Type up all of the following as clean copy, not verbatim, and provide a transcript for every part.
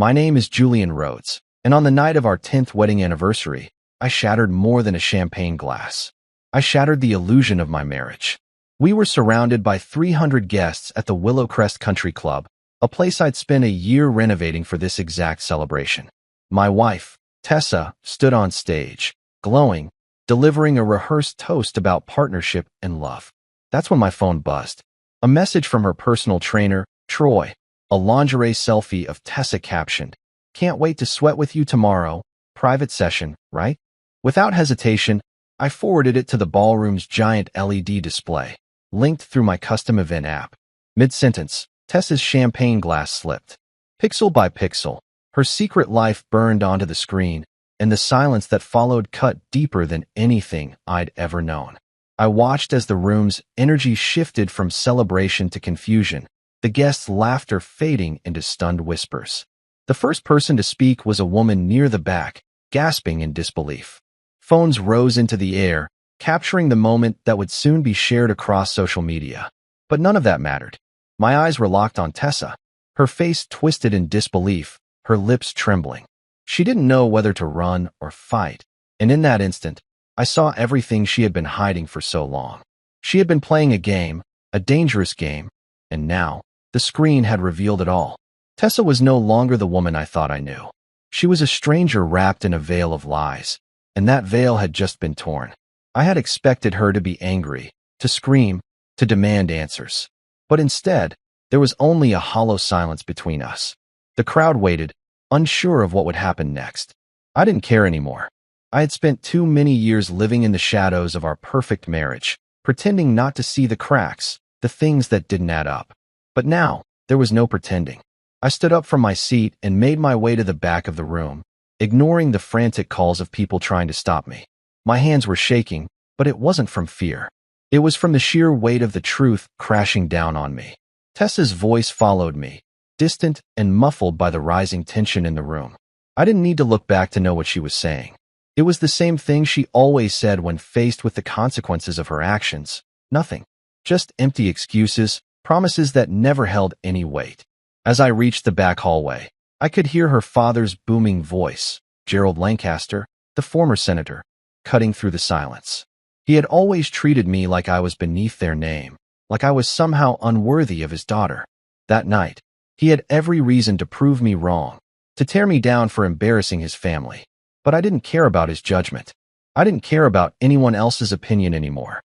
My name is Julian Rhodes, and on the night of our 10th wedding anniversary, I shattered more than a champagne glass. I shattered the illusion of my marriage. We were surrounded by 300 guests at the Willowcrest Country Club, a place I'd spent a year renovating for this exact celebration. My wife, Tessa, stood on stage, glowing, delivering a rehearsed toast about partnership and love. That's when my phone buzzed. A message from her personal trainer, Troy, a lingerie selfie of Tessa captioned, "Can't wait to sweat with you tomorrow. Private session, right?" Without hesitation, I forwarded it to the ballroom's giant LED display, linked through my custom event app. Mid-sentence, Tessa's champagne glass slipped. Pixel by pixel, her secret life burned onto the screen, and the silence that followed cut deeper than anything I'd ever known. I watched as the room's energy shifted from celebration to confusion, the guests' laughter fading into stunned whispers. The first person to speak was a woman near the back, gasping in disbelief. Phones rose into the air, capturing the moment that would soon be shared across social media. But none of that mattered. My eyes were locked on Tessa, her face twisted in disbelief, her lips trembling. She didn't know whether to run or fight, and in that instant, I saw everything she had been hiding for so long. She had been playing a game, a dangerous game, and now, the screen had revealed it all. Tessa was no longer the woman I thought I knew. She was a stranger wrapped in a veil of lies, and that veil had just been torn. I had expected her to be angry, to scream, to demand answers. But instead, there was only a hollow silence between us. The crowd waited, unsure of what would happen next. I didn't care anymore. I had spent too many years living in the shadows of our perfect marriage, pretending not to see the cracks, the things that didn't add up. But now, there was no pretending. I stood up from my seat and made my way to the back of the room, ignoring the frantic calls of people trying to stop me. My hands were shaking, but it wasn't from fear. It was from the sheer weight of the truth crashing down on me. Tessa's voice followed me, distant and muffled by the rising tension in the room. I didn't need to look back to know what she was saying. It was the same thing she always said when faced with the consequences of her actions. Nothing. Just empty excuses, promises that never held any weight. As I reached the back hallway, I could hear her father's booming voice, Gerald Lancaster, the former senator, cutting through the silence. He had always treated me like I was beneath their name, like I was somehow unworthy of his daughter. That night, he had every reason to prove me wrong, to tear me down for embarrassing his family. But I didn't care about his judgment. I didn't care about anyone else's opinion anymore.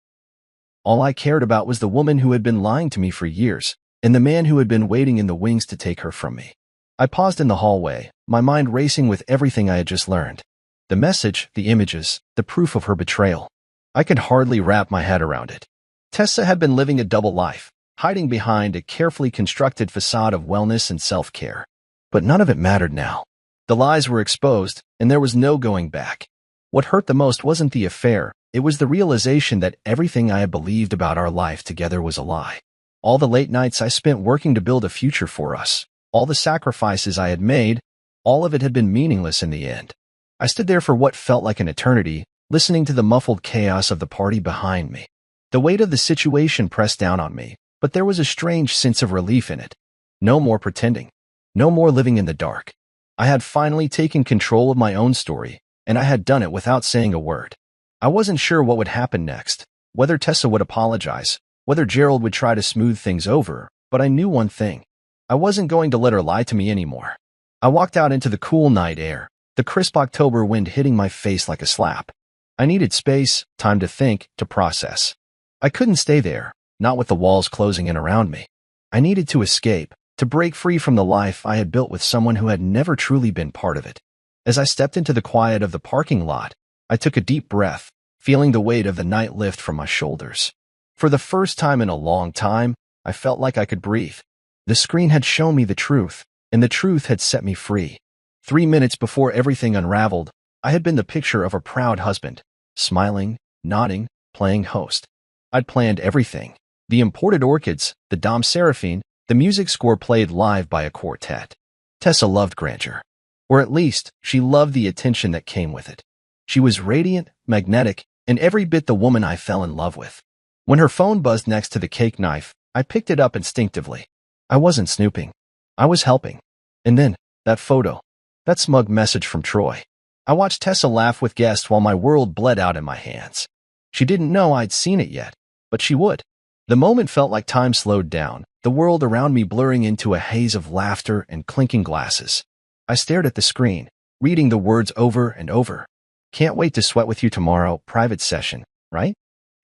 All I cared about was the woman who had been lying to me for years, and the man who had been waiting in the wings to take her from me. I paused in the hallway, my mind racing with everything I had just learned. The message, the images, the proof of her betrayal. I could hardly wrap my head around it. Tessa had been living a double life, hiding behind a carefully constructed facade of wellness and self-care. But none of it mattered now. The lies were exposed, and there was no going back. What hurt the most wasn't the affair, it was the realization that everything I had believed about our life together was a lie. All the late nights I spent working to build a future for us, all the sacrifices I had made, all of it had been meaningless in the end. I stood there for what felt like an eternity, listening to the muffled chaos of the party behind me. The weight of the situation pressed down on me, but there was a strange sense of relief in it. No more pretending. No more living in the dark. I had finally taken control of my own story, and I had done it without saying a word. I wasn't sure what would happen next, whether Tessa would apologize, whether Gerald would try to smooth things over, but I knew one thing. I wasn't going to let her lie to me anymore. I walked out into the cool night air, the crisp October wind hitting my face like a slap. I needed space, time to think, to process. I couldn't stay there, not with the walls closing in around me. I needed to escape, to break free from the life I had built with someone who had never truly been part of it. As I stepped into the quiet of the parking lot, I took a deep breath, feeling the weight of the night lift from my shoulders. For the first time in a long time, I felt like I could breathe. The screen had shown me the truth, and the truth had set me free. 3 minutes before everything unraveled, I had been the picture of a proud husband, smiling, nodding, playing host. I'd planned everything. The imported orchids, the Dom Seraphine, the music score played live by a quartet. Tessa loved grandeur. Or at least, she loved the attention that came with it. She was radiant, magnetic, and every bit the woman I fell in love with. When her phone buzzed next to the cake knife, I picked it up instinctively. I wasn't snooping. I was helping. And then, that photo, that smug message from Troy. I watched Tessa laugh with guests while my world bled out in my hands. She didn't know I'd seen it yet, but she would. The moment felt like time slowed down, the world around me blurring into a haze of laughter and clinking glasses. I stared at the screen, reading the words over and over. Can't wait to sweat with you tomorrow, private session, right?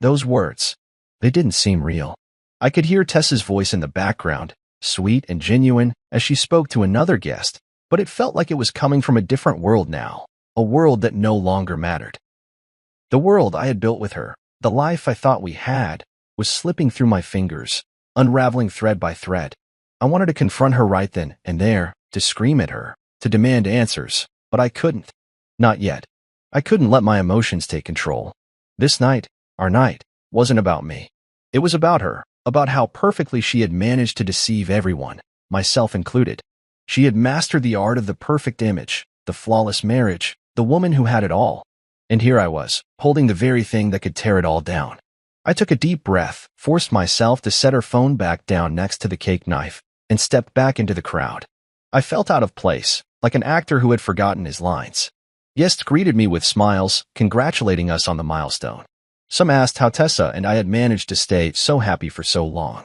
Those words. They didn't seem real. I could hear Tessa's voice in the background, sweet and genuine, as she spoke to another guest, but it felt like it was coming from a different world now, a world that no longer mattered. The world I had built with her, the life I thought we had, was slipping through my fingers, unraveling thread by thread. I wanted to confront her right then and there, to scream at her, to demand answers, but I couldn't. Not yet. I couldn't let my emotions take control. This night, our night, wasn't about me. It was about her, about how perfectly she had managed to deceive everyone, myself included. She had mastered the art of the perfect image, the flawless marriage, the woman who had it all. And here I was, holding the very thing that could tear it all down. I took a deep breath, forced myself to set her phone back down next to the cake knife, and stepped back into the crowd. I felt out of place, like an actor who had forgotten his lines. Guests greeted me with smiles, congratulating us on the milestone. Some asked how Tessa and I had managed to stay so happy for so long.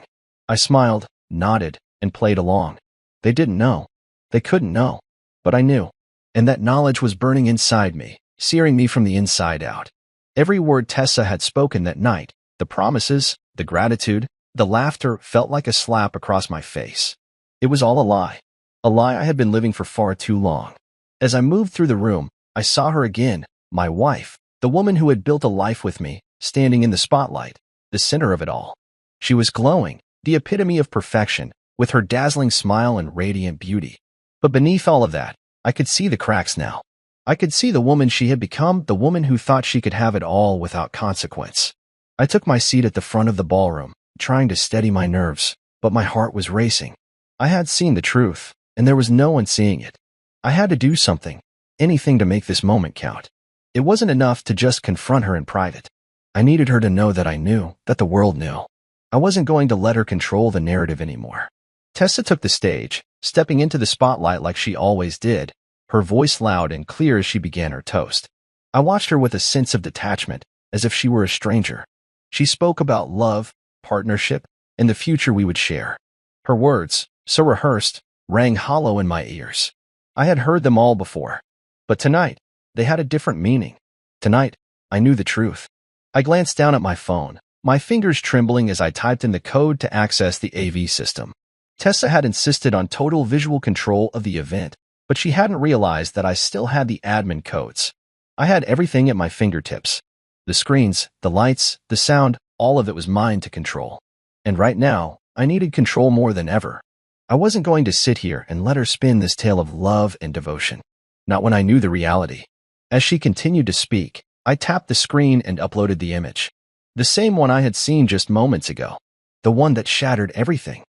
I smiled, nodded, and played along. They didn't know. They couldn't know. But I knew. And that knowledge was burning inside me, searing me from the inside out. Every word Tessa had spoken that night, the promises, the gratitude, the laughter felt like a slap across my face. It was all a lie I had been living for far too long. As I moved through the room, I saw her again, my wife, the woman who had built a life with me, standing in the spotlight, the center of it all. She was glowing, the epitome of perfection, with her dazzling smile and radiant beauty. But beneath all of that, I could see the cracks now. I could see the woman she had become, the woman who thought she could have it all without consequence. I took my seat at the front of the ballroom, trying to steady my nerves, but my heart was racing. I had seen the truth, and there was no one seeing it. I had to do something, anything to make this moment count. It wasn't enough to just confront her in private. I needed her to know that I knew, that the world knew. I wasn't going to let her control the narrative anymore. Tessa took the stage, stepping into the spotlight like she always did, her voice loud and clear as she began her toast. I watched her with a sense of detachment, as if she were a stranger. She spoke about love, partnership, and the future we would share. Her words, so rehearsed, rang hollow in my ears. I had heard them all before. But tonight, they had a different meaning. Tonight, I knew the truth. I glanced down at my phone, my fingers trembling as I typed in the code to access the AV system. Tessa had insisted on total visual control of the event, but she hadn't realized that I still had the admin codes. I had everything at my fingertips. The screens, the lights, the sound, all of it was mine to control. And right now, I needed control more than ever. I wasn't going to sit here and let her spin this tale of love and devotion. Not when I knew the reality. As she continued to speak, I tapped the screen and uploaded the image. The same one I had seen just moments ago. The one that shattered everything.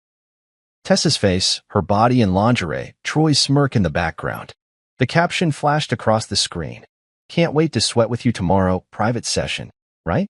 Tessa's face, her body in lingerie, Troy's smirk in the background. The caption flashed across the screen. Can't wait to sweat with you tomorrow, private session, right?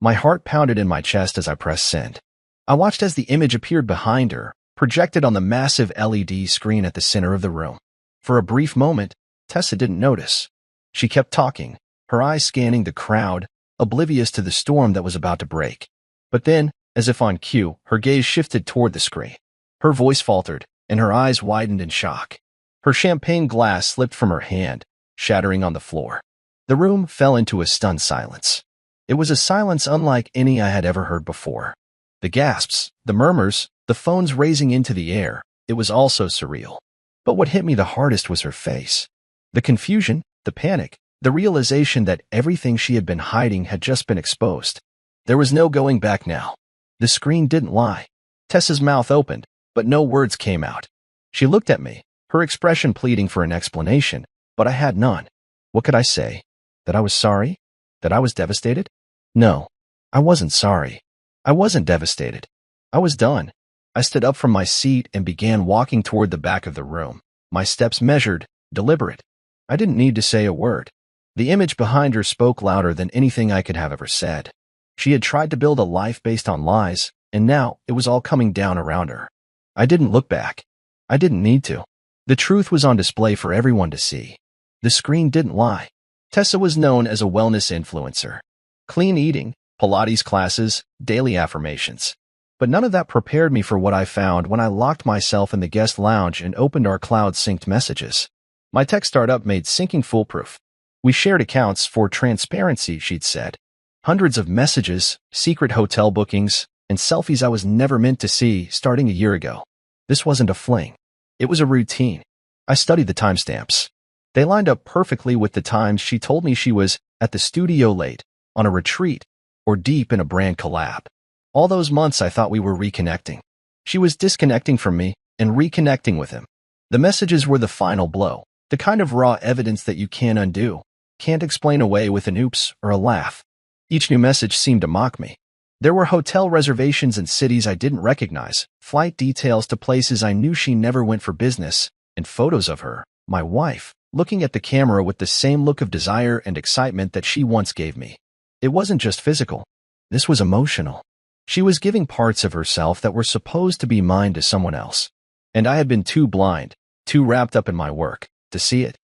My heart pounded in my chest as I pressed send. I watched as the image appeared behind her, projected on the massive LED screen at the center of the room. For a brief moment, Tessa didn't notice. She kept talking, her eyes scanning the crowd, oblivious to the storm that was about to break. But then, as if on cue, her gaze shifted toward the screen. Her voice faltered, and her eyes widened in shock. Her champagne glass slipped from her hand, shattering on the floor. The room fell into a stunned silence. It was a silence unlike any I had ever heard before. The gasps, the murmurs, the phones raising into the air, it was all so surreal. But what hit me the hardest was her face. The confusion, the panic, the realization that everything she had been hiding had just been exposed. There was no going back now. The screen didn't lie. Tessa's mouth opened, but no words came out. She looked at me, her expression pleading for an explanation, but I had none. What could I say? That I was sorry? That I was devastated? No, I wasn't sorry. I wasn't devastated. I was done. I stood up from my seat and began walking toward the back of the room, my steps measured, deliberate. I didn't need to say a word. The image behind her spoke louder than anything I could have ever said. She had tried to build a life based on lies, and now it was all coming down around her. I didn't look back. I didn't need to. The truth was on display for everyone to see. The screen didn't lie. Tessa was known as a wellness influencer. Clean eating, Pilates classes, daily affirmations. But none of that prepared me for what I found when I locked myself in the guest lounge and opened our cloud-synced messages. My tech startup made syncing foolproof. We shared accounts for transparency, she'd said. Hundreds of messages, secret hotel bookings, and selfies I was never meant to see starting a year ago. This wasn't a fling. It was a routine. I studied the timestamps. They lined up perfectly with the times she told me she was at the studio late, on a retreat, or deep in a brand collab. All those months I thought we were reconnecting. She was disconnecting from me and reconnecting with him. The messages were the final blow, the kind of raw evidence that you can't undo, can't explain away with an oops or a laugh. Each new message seemed to mock me. There were hotel reservations in cities I didn't recognize, flight details to places I knew she never went for business, and photos of her, my wife, looking at the camera with the same look of desire and excitement that she once gave me. It wasn't just physical. This was emotional. She was giving parts of herself that were supposed to be mine to someone else. And I had been too blind, too wrapped up in my work, to see it.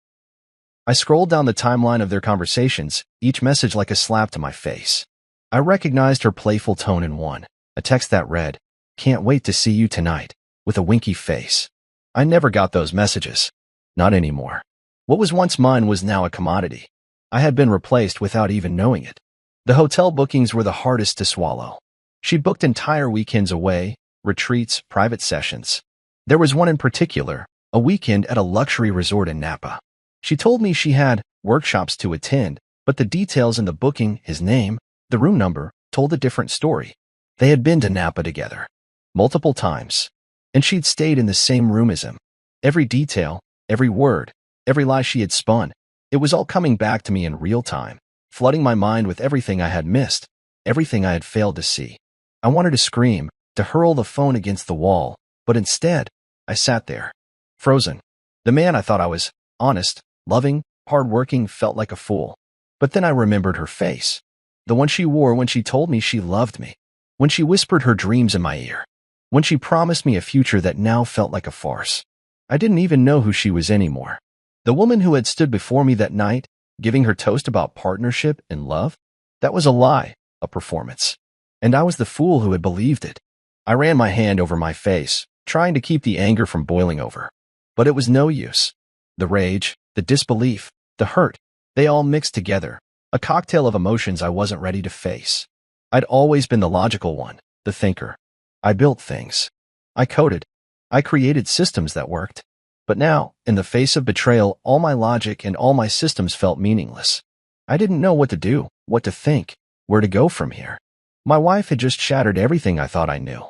I scrolled down the timeline of their conversations, each message like a slap to my face. I recognized her playful tone in one, a text that read, "Can't wait to see you tonight," with a winky face. I never got those messages. Not anymore. What was once mine was now a commodity. I had been replaced without even knowing it. The hotel bookings were the hardest to swallow. She booked entire weekends away, retreats, private sessions. There was one in particular, a weekend at a luxury resort in Napa. She told me she had workshops to attend, but the details in the booking, his name, the room number, told a different story. They had been to Napa together, multiple times, and she'd stayed in the same room as him. Every detail, every word, every lie she had spun, it was all coming back to me in real time, flooding my mind with everything I had missed, everything I had failed to see. I wanted to scream, to hurl the phone against the wall, but instead, I sat there, frozen. The man I thought I was, honest, loving, hardworking, felt like a fool. But then I remembered her face, the one she wore when she told me she loved me, when she whispered her dreams in my ear, when she promised me a future that now felt like a farce. I didn't even know who she was anymore. The woman who had stood before me that night, giving her toast about partnership and love, that was a lie, a performance. And I was the fool who had believed it. I ran my hand over my face, trying to keep the anger from boiling over. But it was no use. The rage, the disbelief, the hurt, they all mixed together, a cocktail of emotions I wasn't ready to face. I'd always been the logical one, the thinker. I built things. I coded. I created systems that worked. But now, in the face of betrayal, all my logic and all my systems felt meaningless. I didn't know what to do, what to think, where to go from here. My wife had just shattered everything I thought I knew.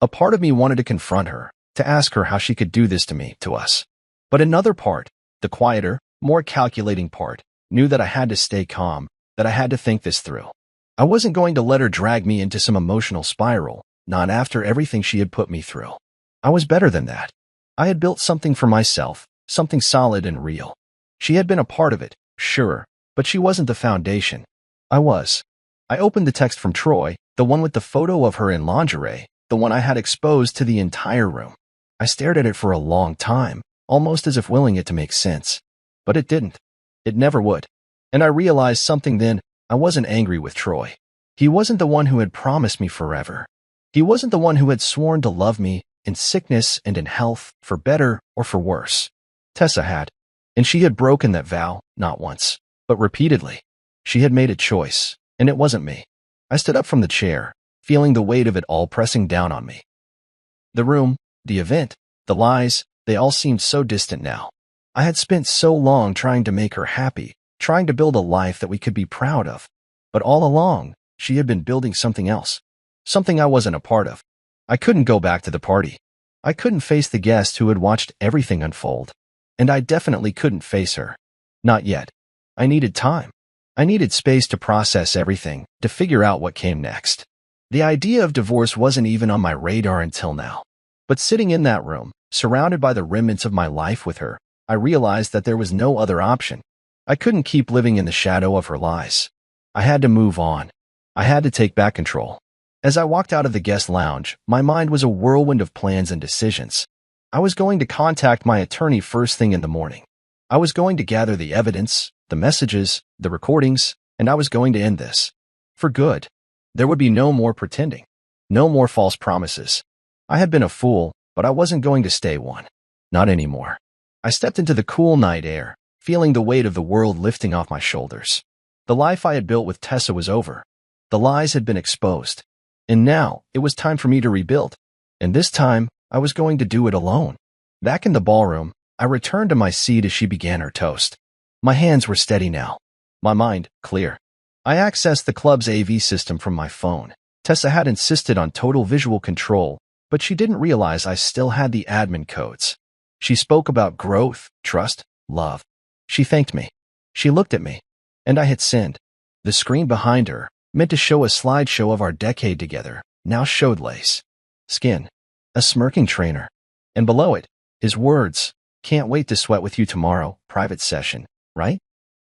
A part of me wanted to confront her, to ask her how she could do this to me, to us. But another part, the quieter, more calculating part, knew that I had to stay calm, that I had to think this through. I wasn't going to let her drag me into some emotional spiral, not after everything she had put me through. I was better than that. I had built something for myself, something solid and real. She had been a part of it, sure, but she wasn't the foundation. I was. I opened the text from Troy, the one with the photo of her in lingerie, the one I had exposed to the entire room. I stared at it for a long time, almost as if willing it to make sense. But it didn't. It never would. And I realized something then. I wasn't angry with Troy. He wasn't the one who had promised me forever. He wasn't the one who had sworn to love me in sickness and in health, for better or for worse. Tessa had. And she had broken that vow, not once, but repeatedly. She had made a choice. And it wasn't me. I stood up from the chair, feeling the weight of it all pressing down on me. The room, the event, the lies, they all seemed so distant now. I had spent so long trying to make her happy, trying to build a life that we could be proud of. But all along, she had been building something else, something I wasn't a part of. I couldn't go back to the party. I couldn't face the guest who had watched everything unfold. And I definitely couldn't face her. Not yet. I needed time. I needed space to process everything, to figure out what came next. The idea of divorce wasn't even on my radar until now. But sitting in that room, surrounded by the remnants of my life with her, I realized that there was no other option. I couldn't keep living in the shadow of her lies. I had to move on. I had to take back control. As I walked out of the guest lounge, my mind was a whirlwind of plans and decisions. I was going to contact my attorney first thing in the morning. I was going to gather the evidence, the messages, the recordings, and I was going to end this. For good. There would be no more pretending. No more false promises. I had been a fool, but I wasn't going to stay one. Not anymore. I stepped into the cool night air, feeling the weight of the world lifting off my shoulders. The life I had built with Tessa was over. The lies had been exposed. And now, it was time for me to rebuild. And this time, I was going to do it alone. Back in the ballroom, I returned to my seat as she began her toast. My hands were steady now. My mind, clear. I accessed the club's AV system from my phone. Tessa had insisted on total visual control, but she didn't realize I still had the admin codes. She spoke about growth, trust, love. She thanked me. She looked at me. And I had sinned. The screen behind her, meant to show a slideshow of our decade together, now showed lace. Skin. A smirking trainer. And below it, his words, "Can't wait to sweat with you tomorrow, private session, right?"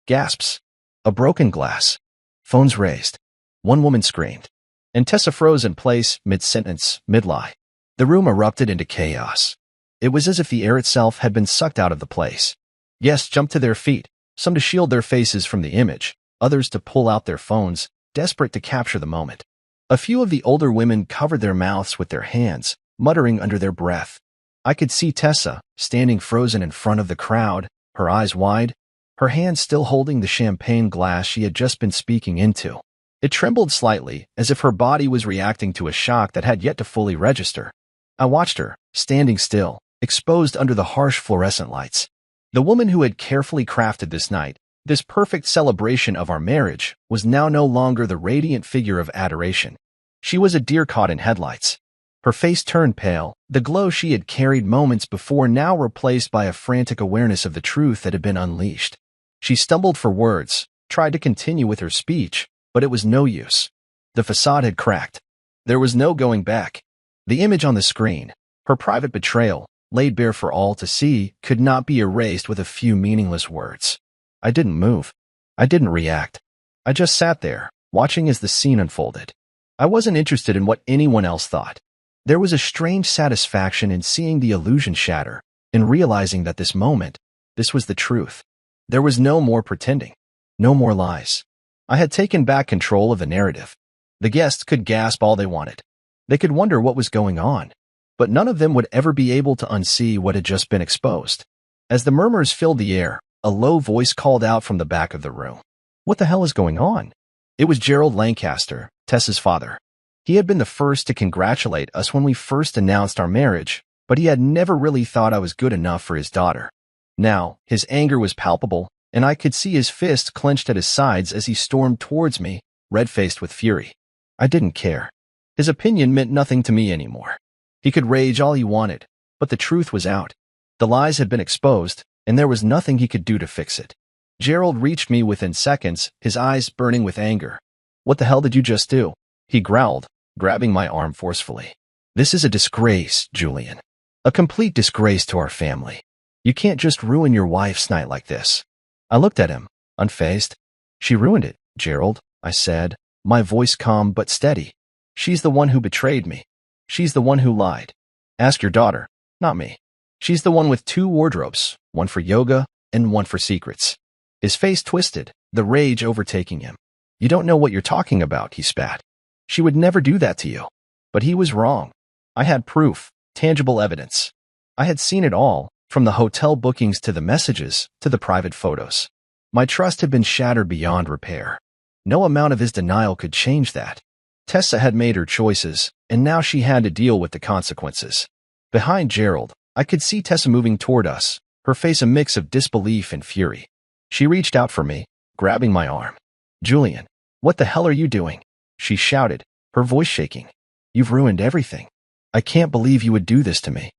Gasps. A broken glass. Phones raised. One woman screamed. And Tessa froze in place, mid-sentence, mid-lie. The room erupted into chaos. It was as if the air itself had been sucked out of the place. Guests jumped to their feet, some to shield their faces from the image, others to pull out their phones, desperate to capture the moment. A few of the older women covered their mouths with their hands, muttering under their breath. I could see Tessa, standing frozen in front of the crowd, her eyes wide, her hand still holding the champagne glass she had just been speaking into. It trembled slightly, as if her body was reacting to a shock that had yet to fully register. I watched her, standing still, exposed under the harsh fluorescent lights. The woman who had carefully crafted this night, this perfect celebration of our marriage, was now no longer the radiant figure of adoration. She was a deer caught in headlights. Her face turned pale, the glow she had carried moments before now replaced by a frantic awareness of the truth that had been unleashed. She stumbled for words, tried to continue with her speech, but it was no use. The facade had cracked. There was no going back. The image on the screen, her private betrayal, laid bare for all to see, could not be erased with a few meaningless words. I didn't move. I didn't react. I just sat there, watching as the scene unfolded. I wasn't interested in what anyone else thought. There was a strange satisfaction in seeing the illusion shatter, in realizing that this moment, this was the truth. There was no more pretending, no more lies. I had taken back control of the narrative. The guests could gasp all they wanted. They could wonder what was going on, but none of them would ever be able to unsee what had just been exposed. As the murmurs filled the air, a low voice called out from the back of the room. What the hell is going on? It was Gerald Lancaster, Tessa's father. He had been the first to congratulate us when we first announced our marriage, but he had never really thought I was good enough for his daughter. Now, his anger was palpable, and I could see his fist clenched at his sides as he stormed towards me, red-faced with fury. I didn't care. His opinion meant nothing to me anymore. He could rage all he wanted, but the truth was out. The lies had been exposed, and there was nothing he could do to fix it. Gerald reached me within seconds, his eyes burning with anger. "What the hell did you just do?" he growled, grabbing my arm forcefully. "This is a disgrace, Julian. A complete disgrace to our family. You can't just ruin your wife's night like this." I looked at him, unfazed. "She ruined it, Gerald," I said, my voice calm but steady. "She's the one who betrayed me. She's the one who lied. Ask your daughter, not me. She's the one with 2 wardrobes, one for yoga and one for secrets." His face twisted, the rage overtaking him. "You don't know what you're talking about," he spat. "She would never do that to you." But he was wrong. I had proof, tangible evidence. I had seen it all, from the hotel bookings to the messages to the private photos. My trust had been shattered beyond repair. No amount of his denial could change that. Tessa had made her choices, and now she had to deal with the consequences. Behind Gerald, I could see Tessa moving toward us, her face a mix of disbelief and fury. She reached out for me, grabbing my arm. "Julian, what the hell are you doing?" she shouted, her voice shaking. "You've ruined everything. I can't believe you would do this to me."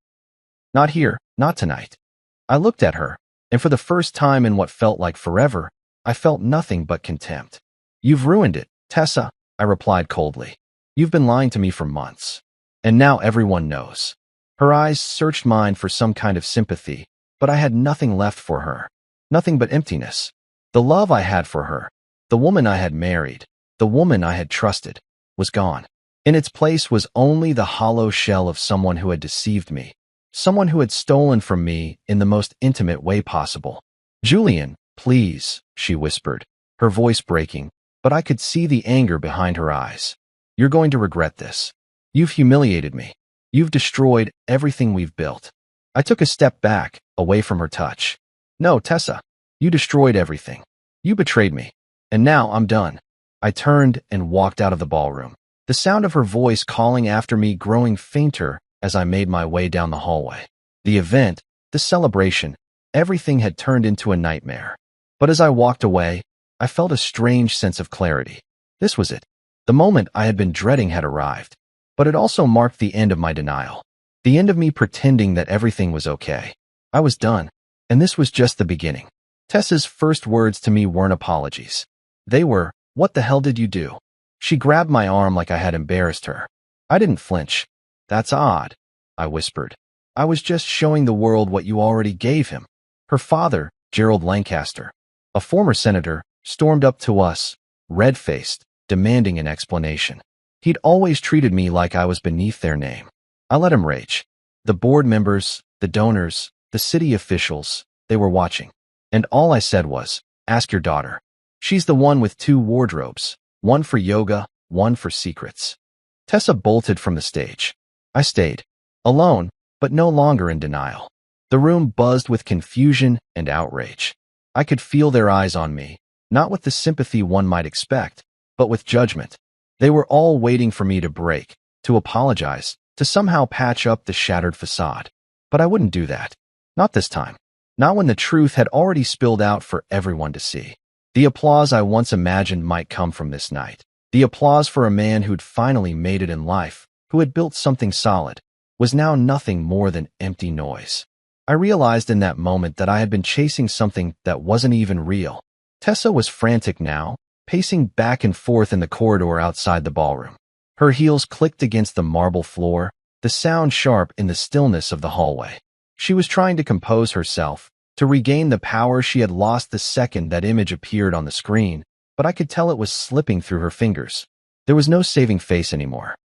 "Not here, not tonight." I looked at her, and for the first time in what felt like forever, I felt nothing but contempt. "You've ruined it, Tessa," I replied coldly. "You've been lying to me for months. And now everyone knows." Her eyes searched mine for some kind of sympathy, but I had nothing left for her. Nothing but emptiness. The love I had for her, the woman I had married, the woman I had trusted, was gone. In its place was only the hollow shell of someone who had deceived me, someone who had stolen from me in the most intimate way possible. "Julian, please," she whispered, her voice breaking, but I could see the anger behind her eyes. "You're going to regret this. You've humiliated me. You've destroyed everything we've built." I took a step back, away from her touch. "No, Tessa. You destroyed everything. You betrayed me. And now I'm done." I turned and walked out of the ballroom, the sound of her voice calling after me growing fainter as I made my way down the hallway. The event, the celebration, everything had turned into a nightmare. But as I walked away, I felt a strange sense of clarity. This was it. The moment I had been dreading had arrived. But it also marked the end of my denial. The end of me pretending that everything was okay. I was done. And this was just the beginning. Tessa's first words to me weren't apologies. They were, "What the hell did you do?" She grabbed my arm like I had embarrassed her. I didn't flinch. "That's odd," I whispered. "I was just showing the world what you already gave him." Her father, Gerald Lancaster, a former senator, stormed up to us, red-faced, demanding an explanation. He'd always treated me like I was beneath their name. I let him rage. The board members, the donors, the city officials, they were watching. And all I said was, "Ask your daughter. She's the one with 2 wardrobes, one for yoga, one for secrets." Tessa bolted from the stage. I stayed, alone, but no longer in denial. The room buzzed with confusion and outrage. I could feel their eyes on me, not with the sympathy one might expect, but with judgment. They were all waiting for me to break, to apologize, to somehow patch up the shattered facade. But I wouldn't do that. Not this time. Not when the truth had already spilled out for everyone to see. The applause I once imagined might come from this night. The applause for a man who'd finally made it in life, who had built something solid, was now nothing more than empty noise. I realized in that moment that I had been chasing something that wasn't even real. Tessa was frantic now, pacing back and forth in the corridor outside the ballroom. Her heels clicked against the marble floor, the sound sharp in the stillness of the hallway. She was trying to compose herself, to regain the power she had lost the second that image appeared on the screen, but I could tell it was slipping through her fingers. There was no saving face anymore.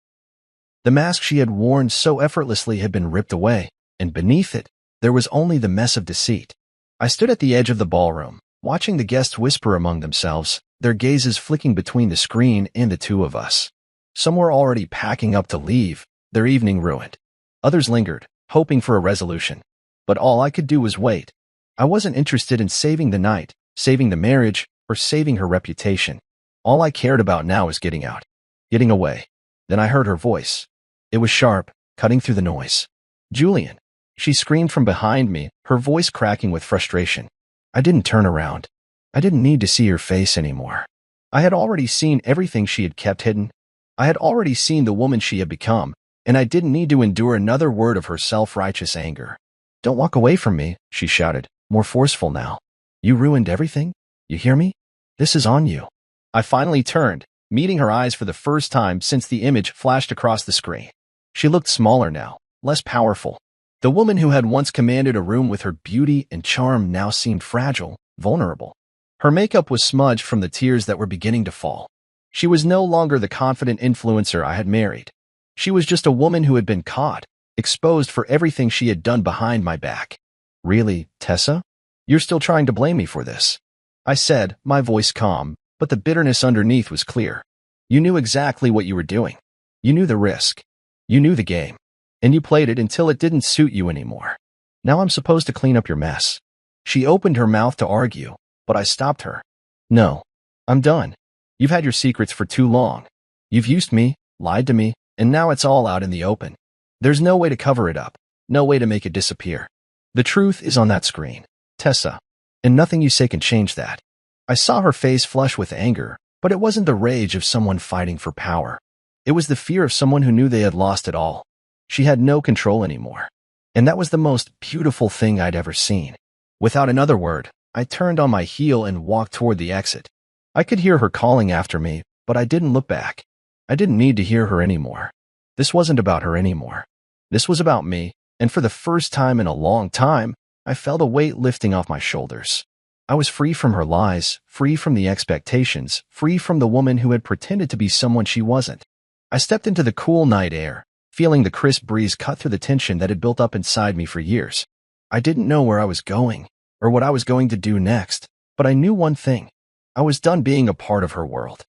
The mask she had worn so effortlessly had been ripped away, and beneath it, there was only the mess of deceit. I stood at the edge of the ballroom, watching the guests whisper among themselves, their gazes flicking between the screen and the two of us. Some were already packing up to leave, their evening ruined. Others lingered, hoping for a resolution. But all I could do was wait. I wasn't interested in saving the night, saving the marriage, or saving her reputation. All I cared about now was getting out, getting away. Then I heard her voice. It was sharp, cutting through the noise. "Julian," she screamed from behind me, her voice cracking with frustration. I didn't turn around. I didn't need to see her face anymore. I had already seen everything she had kept hidden. I had already seen the woman she had become, and I didn't need to endure another word of her self-righteous anger. "Don't walk away from me," she shouted, more forceful now. "You ruined everything. You hear me? This is on you." I finally turned, meeting her eyes for the first time since the image flashed across the screen. She looked smaller now, less powerful. The woman who had once commanded a room with her beauty and charm now seemed fragile, vulnerable. Her makeup was smudged from the tears that were beginning to fall. She was no longer the confident influencer I had married. She was just a woman who had been caught, exposed for everything she had done behind my back. "Really, Tessa? You're still trying to blame me for this?" I said, my voice calm, but the bitterness underneath was clear. "You knew exactly what you were doing. You knew the risk. You knew the game. And you played it until it didn't suit you anymore. Now I'm supposed to clean up your mess." She opened her mouth to argue, but I stopped her. "No, I'm done. You've had your secrets for too long. You've used me, lied to me, and now it's all out in the open. There's no way to cover it up, no way to make it disappear. The truth is on that screen, Tessa, and nothing you say can change that." I saw her face flush with anger, but it wasn't the rage of someone fighting for power. It was the fear of someone who knew they had lost it all. She had no control anymore. And that was the most beautiful thing I'd ever seen. Without another word, I turned on my heel and walked toward the exit. I could hear her calling after me, but I didn't look back. I didn't need to hear her anymore. This wasn't about her anymore. This was about me, and for the first time in a long time, I felt a weight lifting off my shoulders. I was free from her lies, free from the expectations, free from the woman who had pretended to be someone she wasn't. I stepped into the cool night air, feeling the crisp breeze cut through the tension that had built up inside me for years. I didn't know where I was going or what I was going to do next, but I knew one thing. I was done being a part of her world.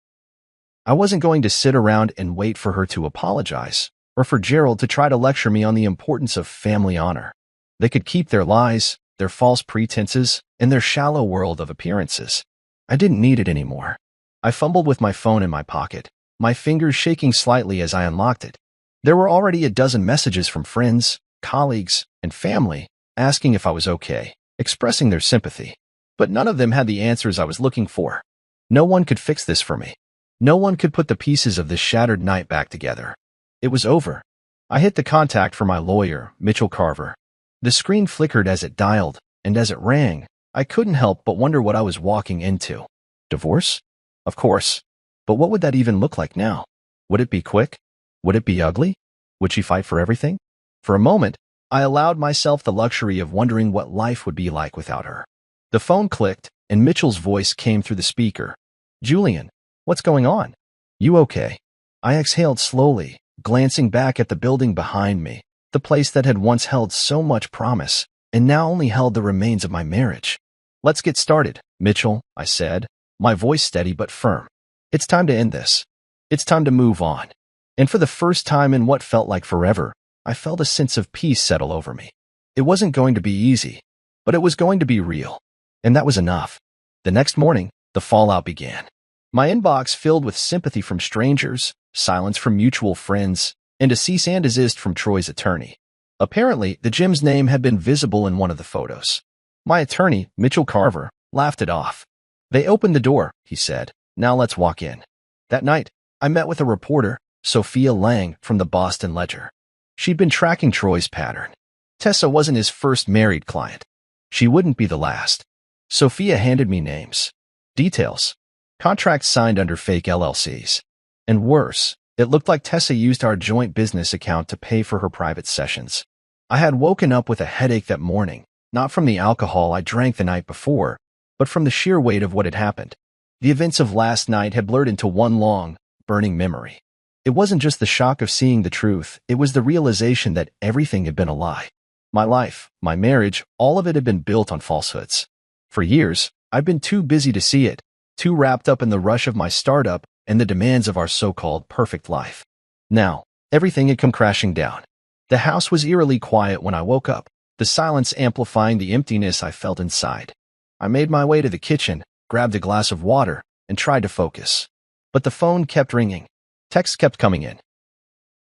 I wasn't going to sit around and wait for her to apologize or for Gerald to try to lecture me on the importance of family honor. They could keep their lies, their false pretenses, and their shallow world of appearances. I didn't need it anymore. I fumbled with my phone in my pocket, my fingers shaking slightly as I unlocked it. There were already a dozen messages from friends, colleagues, and family asking if I was okay, expressing their sympathy. But none of them had the answers I was looking for. No one could fix this for me. No one could put the pieces of this shattered night back together. It was over. I hit the contact for my lawyer, Mitchell Carver. The screen flickered as it dialed, and as it rang, I couldn't help but wonder what I was walking into. Divorce? Of course. But what would that even look like now? Would it be quick? Would it be ugly? Would she fight for everything? For a moment, I allowed myself the luxury of wondering what life would be like without her. The phone clicked, and Mitchell's voice came through the speaker. Julian, what's going on? You okay? I exhaled slowly, glancing back at the building behind me, the place that had once held so much promise, and now only held the remains of my marriage. Let's get started, Mitchell, I said, my voice steady but firm. It's time to end this. It's time to move on. And for the first time in what felt like forever, I felt a sense of peace settle over me. It wasn't going to be easy, but it was going to be real. And that was enough. The next morning, the fallout began. My inbox filled with sympathy from strangers, silence from mutual friends, and a cease and desist from Troy's attorney. Apparently, the gym's name had been visible in one of the photos. My attorney, Mitchell Carver, laughed it off. They opened the door, he said. Now let's walk in. That night, I met with a reporter, Sophia Lang, from the Boston Ledger. She'd been tracking Troy's pattern. Tessa wasn't his first married client. She wouldn't be the last. Sophia handed me names, details, contracts signed under fake LLCs. And worse, it looked like Tessa used our joint business account to pay for her private sessions. I had woken up with a headache that morning, not from the alcohol I drank the night before, but from the sheer weight of what had happened. The events of last night had blurred into one long, burning memory. It wasn't just the shock of seeing the truth, it was the realization that everything had been a lie. My life, my marriage, all of it had been built on falsehoods. For years, I've been too busy to see it, too wrapped up in the rush of my startup and the demands of our so-called perfect life. Now, everything had come crashing down. The house was eerily quiet when I woke up, the silence amplifying the emptiness I felt inside. I made my way to the kitchen, grabbed a glass of water, and tried to focus. But the phone kept ringing. Texts kept coming in.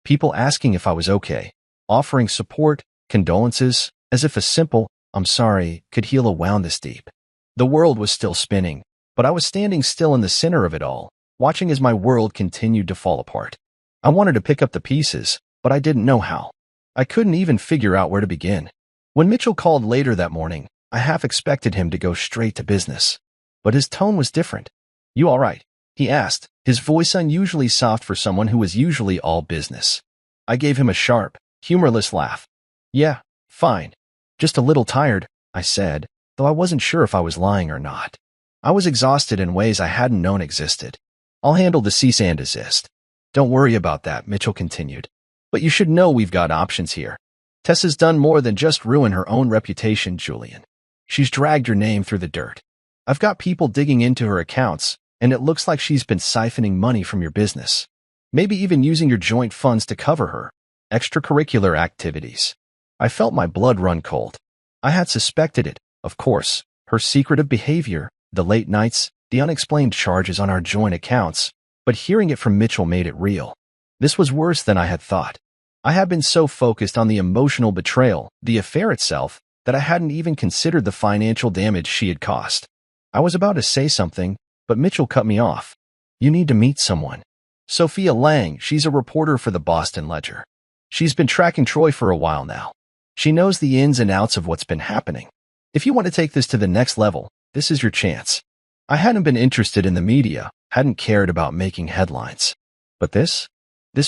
People asking if I was okay, offering support, condolences, as if a simple, "I'm sorry," could heal a wound this deep. The world was still spinning, but I was standing still in the center of it all, watching as my world continued to fall apart. I wanted to pick up the pieces, but I didn't know how. I couldn't even figure out where to begin. When Mitchell called later that morning, I half expected him to go straight to business. But his tone was different. You all right? He asked, his voice unusually soft for someone who was usually all business. I gave him a sharp, humorless laugh. Yeah, fine. Just a little tired, I said, though I wasn't sure if I was lying or not. I was exhausted in ways I hadn't known existed. I'll handle the cease and desist. Don't worry about that, Mitchell continued. But you should know we've got options here. Tessa's done more than just ruin her own reputation, Julian. She's dragged your name through the dirt. I've got people digging into her accounts, and it looks like she's been siphoning money from your business. Maybe even using your joint funds to cover her extracurricular activities. I felt my blood run cold. I had suspected it, of course, her secretive behavior, the late nights, the unexplained charges on our joint accounts, but hearing it from Mitchell made it real. This was worse than I had thought. I had been so focused on the emotional betrayal, the affair itself, that I hadn't even considered the financial damage she had caused. I was about to say something, but Mitchell cut me off. You need to meet someone. Sophia Lang, she's a reporter for the Boston Ledger. She's been tracking Troy for a while now. She knows the ins and outs of what's been happening. If you want to take this to the next level, this is your chance. I hadn't been interested in the media, hadn't cared about making headlines. But this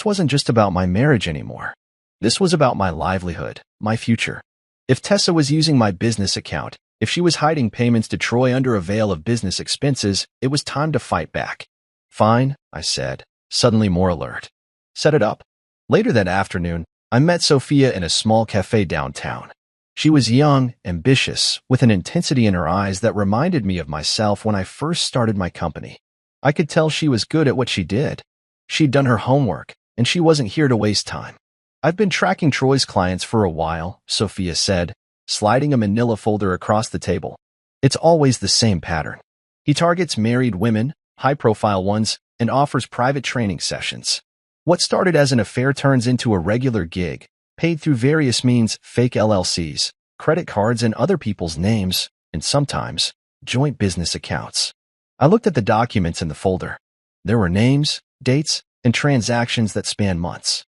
wasn't just about my marriage anymore. This was about my livelihood, my future. If Tessa was using my business account, if she was hiding payments to Troy under a veil of business expenses, it was time to fight back. Fine, I said, suddenly more alert. Set it up. Later that afternoon, I met Sophia in a small cafe downtown. She was young, ambitious, with an intensity in her eyes that reminded me of myself when I first started my company. I could tell she was good at what she did. She'd done her homework, and she wasn't here to waste time. "I've been tracking Troy's clients for a while," Sophia said, sliding a manila folder across the table. "It's always the same pattern. He targets married women, high-profile ones, and offers private training sessions. What started as an affair turns into a regular gig, paid through various means, fake LLCs, credit cards and other people's names, and sometimes joint business accounts." I looked at the documents in the folder. There were names, dates, and transactions that spanned months.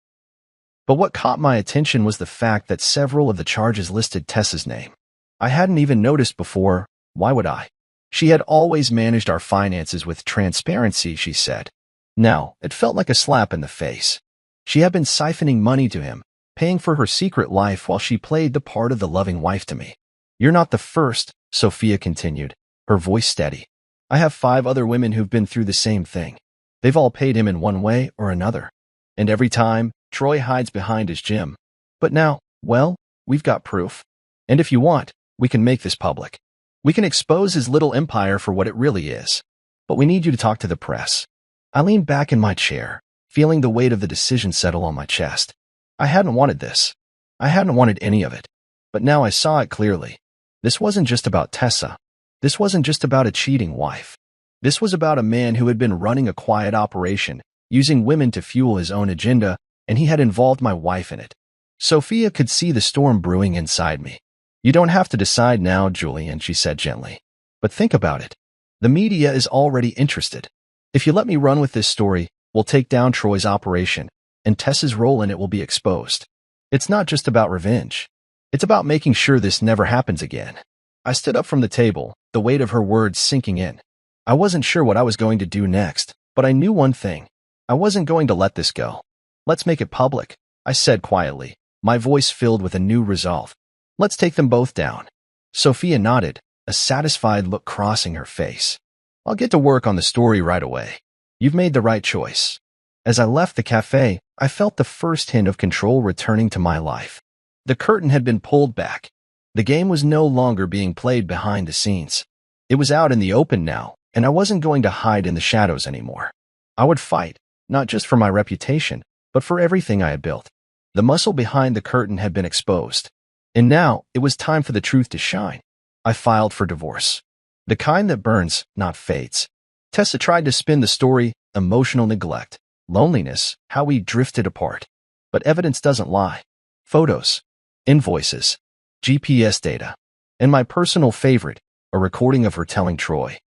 But what caught my attention was the fact that several of the charges listed Tessa's name. I hadn't even noticed before. Why would I? She had always managed our finances with transparency, she said. Now, it felt like a slap in the face. She had been siphoning money to him, paying for her secret life while she played the part of the loving wife to me. "You're not the first," Sophia continued, her voice steady. "I have 5 other women who've been through the same thing. They've all paid him in one way or another. And every time, Troy hides behind his gym. But now, well, we've got proof. And if you want, we can make this public. We can expose his little empire for what it really is. But we need you to talk to the press." I leaned back in my chair, feeling the weight of the decision settle on my chest. I hadn't wanted this. I hadn't wanted any of it. But now I saw it clearly. This wasn't just about Tessa. This wasn't just about a cheating wife. This was about a man who had been running a quiet operation, using women to fuel his own agenda, and he had involved my wife in it. Sophia could see the storm brewing inside me. "You don't have to decide now, Julian," she said gently. "But think about it. The media is already interested. If you let me run with this story, we'll take down Troy's operation, and Tessa's role in it will be exposed. It's not just about revenge. It's about making sure this never happens again." I stood up from the table, the weight of her words sinking in. I wasn't sure what I was going to do next, but I knew one thing. I wasn't going to let this go. "Let's make it public," I said quietly, my voice filled with a new resolve. "Let's take them both down." Sophia nodded, a satisfied look crossing her face. "I'll get to work on the story right away. You've made the right choice." As I left the cafe, I felt the first hint of control returning to my life. The curtain had been pulled back. The game was no longer being played behind the scenes. It was out in the open now, and I wasn't going to hide in the shadows anymore. I would fight, not just for my reputation, but for everything I had built. The muscle behind the curtain had been exposed. And now, it was time for the truth to shine. I filed for divorce. The kind that burns, not fades. Tessa tried to spin the story: emotional neglect, loneliness, how we drifted apart. But evidence doesn't lie. Photos, invoices, GPS data, and my personal favorite, a recording of her telling Troy.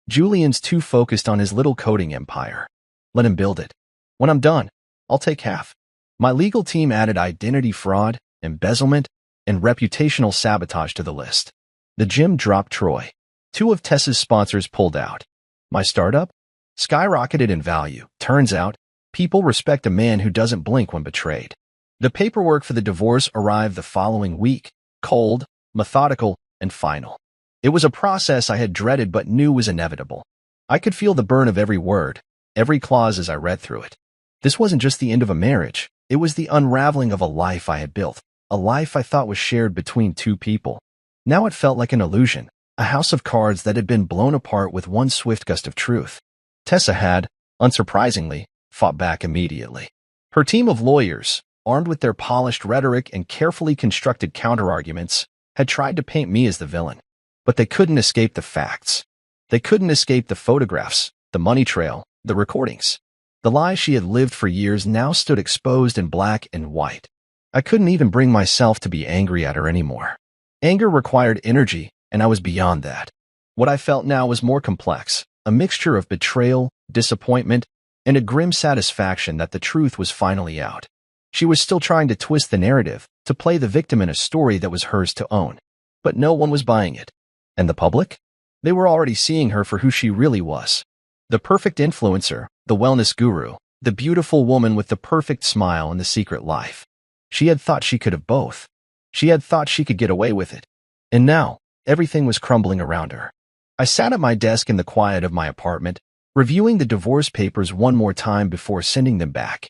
"Julian's too focused on his little coding empire. Let him build it. When I'm done, I'll take half." My legal team added identity fraud, embezzlement, and reputational sabotage to the list. The gym dropped Troy. 2 of Tessa's sponsors pulled out. My startup skyrocketed in value. Turns out, people respect a man who doesn't blink when betrayed. The paperwork for the divorce arrived the following week, cold, methodical, and final. It was a process I had dreaded but knew was inevitable. I could feel the burn of every word, every clause as I read through it. This wasn't just the end of a marriage. It was the unraveling of a life I had built, a life I thought was shared between 2 people. Now it felt like an illusion, a house of cards that had been blown apart with one swift gust of truth. Tessa had, unsurprisingly, fought back immediately. Her team of lawyers, armed with their polished rhetoric and carefully constructed counterarguments, had tried to paint me as the villain. But they couldn't escape the facts. They couldn't escape the photographs, the money trail, the recordings. The lie she had lived for years now stood exposed in black and white. I couldn't even bring myself to be angry at her anymore. Anger required energy, and I was beyond that. What I felt now was more complex, a mixture of betrayal, disappointment, and a grim satisfaction that the truth was finally out. She was still trying to twist the narrative, to play the victim in a story that was hers to own. But no one was buying it. And the public? They were already seeing her for who she really was. The perfect influencer, the wellness guru, the beautiful woman with the perfect smile and the secret life. She had thought she could have both. She had thought she could get away with it. And now, everything was crumbling around her. I sat at my desk in the quiet of my apartment, reviewing the divorce papers one more time before sending them back.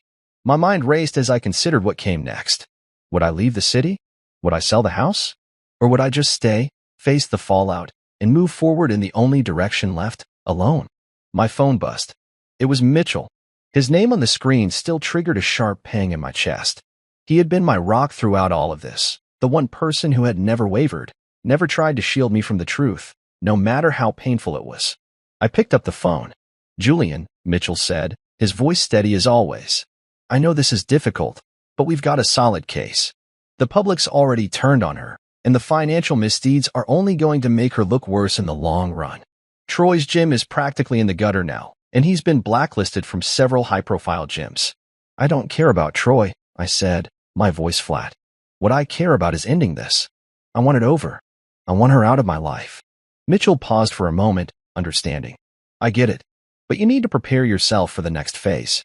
My mind raced as I considered what came next. Would I leave the city? Would I sell the house? Or would I just stay, face the fallout, and move forward in the only direction left, alone? My phone buzzed. It was Mitchell. His name on the screen still triggered a sharp pang in my chest. He had been my rock throughout all of this, the one person who had never wavered, never tried to shield me from the truth, no matter how painful it was. I picked up the phone. "Julian," Mitchell said, his voice steady as always. "I know this is difficult, but we've got a solid case. The public's already turned on her, and the financial misdeeds are only going to make her look worse in the long run. Troy's gym is practically in the gutter now, and he's been blacklisted from several high-profile gyms." "I don't care about Troy," I said, my voice flat. "What I care about is ending this. I want it over. I want her out of my life." Mitchell paused for a moment, understanding. "I get it, but you need to prepare yourself for the next phase.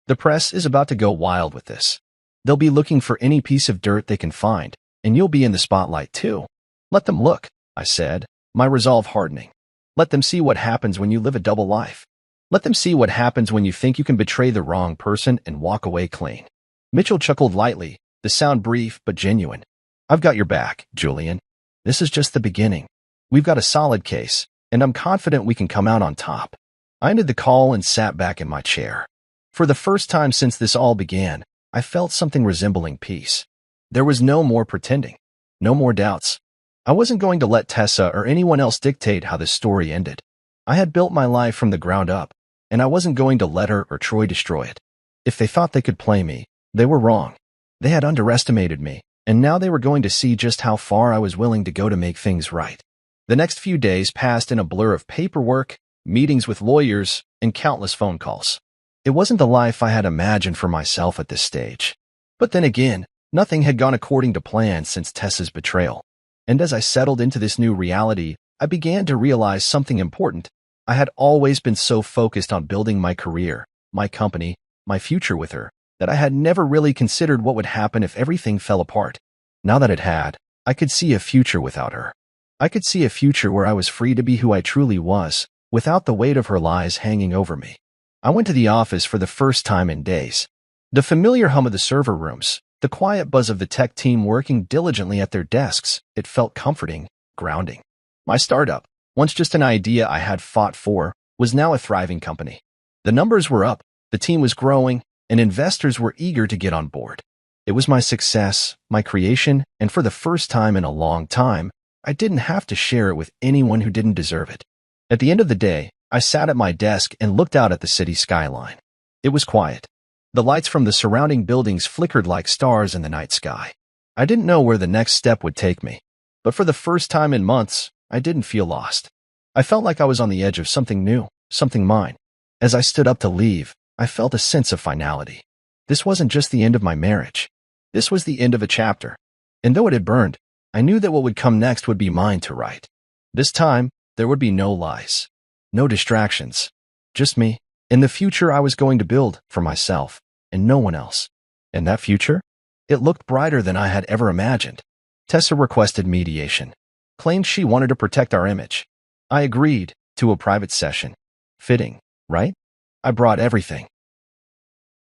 The press is about to go wild with this. They'll be looking for any piece of dirt they can find, and you'll be in the spotlight too. Let them look," I said, my resolve hardening. "Let them see what happens when you live a double life. Let them see what happens when you think you can betray the wrong person and walk away clean." Mitchell chuckled lightly, the sound brief but genuine. "I've got your back, Julian. This is just the beginning. We've got a solid case, and I'm confident we can come out on top." I ended the call and sat back in my chair. For the first time since this all began, I felt something resembling peace. There was no more pretending, no more doubts. I wasn't going to let Tessa or anyone else dictate how this story ended. I had built my life from the ground up, and I wasn't going to let her or Troy destroy it. If they thought they could play me, they were wrong. They had underestimated me, and now they were going to see just how far I was willing to go to make things right. The next few days passed in a blur of paperwork, meetings with lawyers, and countless phone calls. It wasn't the life I had imagined for myself at this stage. But then again, nothing had gone according to plan since Tessa's betrayal. And as I settled into this new reality, I began to realize something important. I had always been so focused on building my career, my company, my future with her, that I had never really considered what would happen if everything fell apart. Now that it had, I could see a future without her. I could see a future where I was free to be who I truly was, without the weight of her lies hanging over me. I went to the office for the first time in days. The familiar hum of the server rooms, the quiet buzz of the tech team working diligently at their desks, it felt comforting, grounding. My startup, once just an idea I had fought for, was now a thriving company. The numbers were up, the team was growing, and investors were eager to get on board. It was my success, my creation, and for the first time in a long time, I didn't have to share it with anyone who didn't deserve it. At the end of the day, I sat at my desk and looked out at the city skyline. It was quiet. The lights from the surrounding buildings flickered like stars in the night sky. I didn't know where the next step would take me, but for the first time in months, I didn't feel lost. I felt like I was on the edge of something new, something mine. As I stood up to leave, I felt a sense of finality. This wasn't just the end of my marriage. This was the end of a chapter. And though it had burned, I knew that what would come next would be mine to write. This time, there would be no lies, no distractions, just me, and the future I was going to build for myself, and no one else. And that future? It looked brighter than I had ever imagined. Tessa requested mediation, claimed she wanted to protect our image. I agreed to a private session. Fitting, right? I brought everything.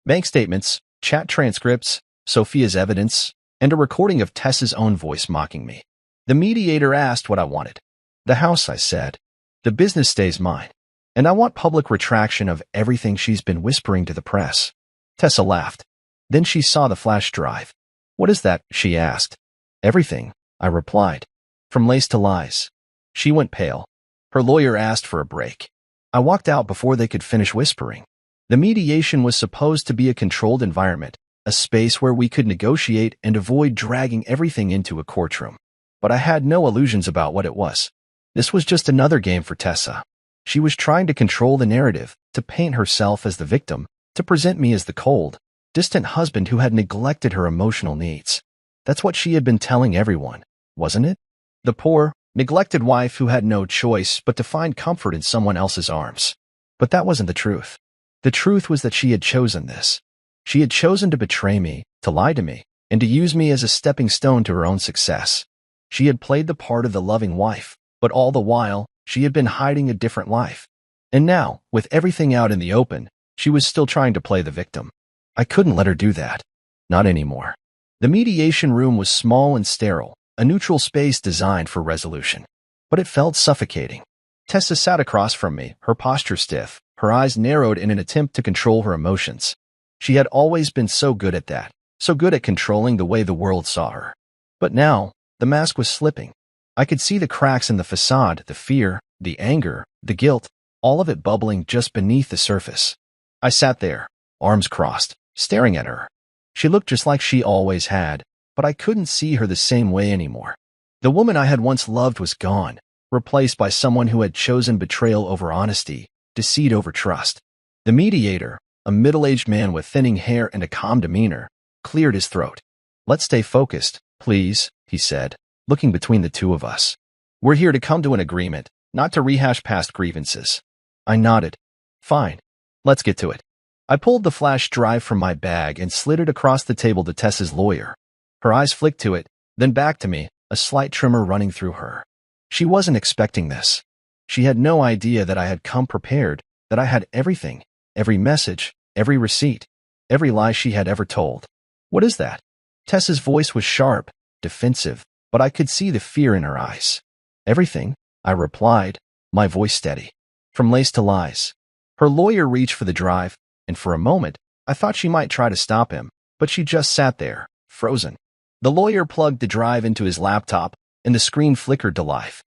Bank statements, chat transcripts, Sophia's evidence, and a recording of Tessa's own voice mocking me. The mediator asked what I wanted. "The house," I said. "The business stays mine. And I want public retraction of everything she's been whispering to the press." Tessa laughed. Then she saw the flash drive. "What is that?" she asked. "Everything," I replied. "From lace to lies." She went pale. Her lawyer asked for a break. I walked out before they could finish whispering. The mediation was supposed to be a controlled environment, a space where we could negotiate and avoid dragging everything into a courtroom. But I had no illusions about what it was. This was just another game for Tessa. She was trying to control the narrative, to paint herself as the victim, to present me as the cold, distant husband who had neglected her emotional needs. That's what she had been telling everyone, wasn't it? The poor, neglected wife who had no choice but to find comfort in someone else's arms. But that wasn't the truth. The truth was that she had chosen this. She had chosen to betray me, to lie to me, and to use me as a stepping stone to her own success. She had played the part of the loving wife, but all the while, she had been hiding a different life. And now, with everything out in the open, she was still trying to play the victim. I couldn't let her do that. Not anymore. The mediation room was small and sterile, a neutral space designed for resolution. But it felt suffocating. Tessa sat across from me, her posture stiff, her eyes narrowed in an attempt to control her emotions. She had always been so good at that, so good at controlling the way the world saw her. But now, the mask was slipping. I could see the cracks in the facade, the fear, the anger, the guilt, all of it bubbling just beneath the surface. I sat there, arms crossed, staring at her. She looked just like she always had, but I couldn't see her the same way anymore. The woman I had once loved was gone, replaced by someone who had chosen betrayal over honesty, deceit over trust. The mediator, a middle-aged man with thinning hair and a calm demeanor, cleared his throat. "Let's stay focused, please," he said, looking between the two of us. "We're here to come to an agreement, not to rehash past grievances." I nodded. "Fine. Let's get to it." I pulled the flash drive from my bag and slid it across the table to Tessa's lawyer. Her eyes flicked to it, then back to me, a slight tremor running through her. She wasn't expecting this. She had no idea that I had come prepared, that I had everything, every message, every receipt, every lie she had ever told. "What is that?" Tessa's voice was sharp, defensive, but I could see the fear in her eyes. "Everything," I replied, my voice steady. "From lace to lies." Her lawyer reached for the drive, and for a moment, I thought she might try to stop him, but she just sat there, frozen. The lawyer plugged the drive into his laptop, and the screen flickered to life.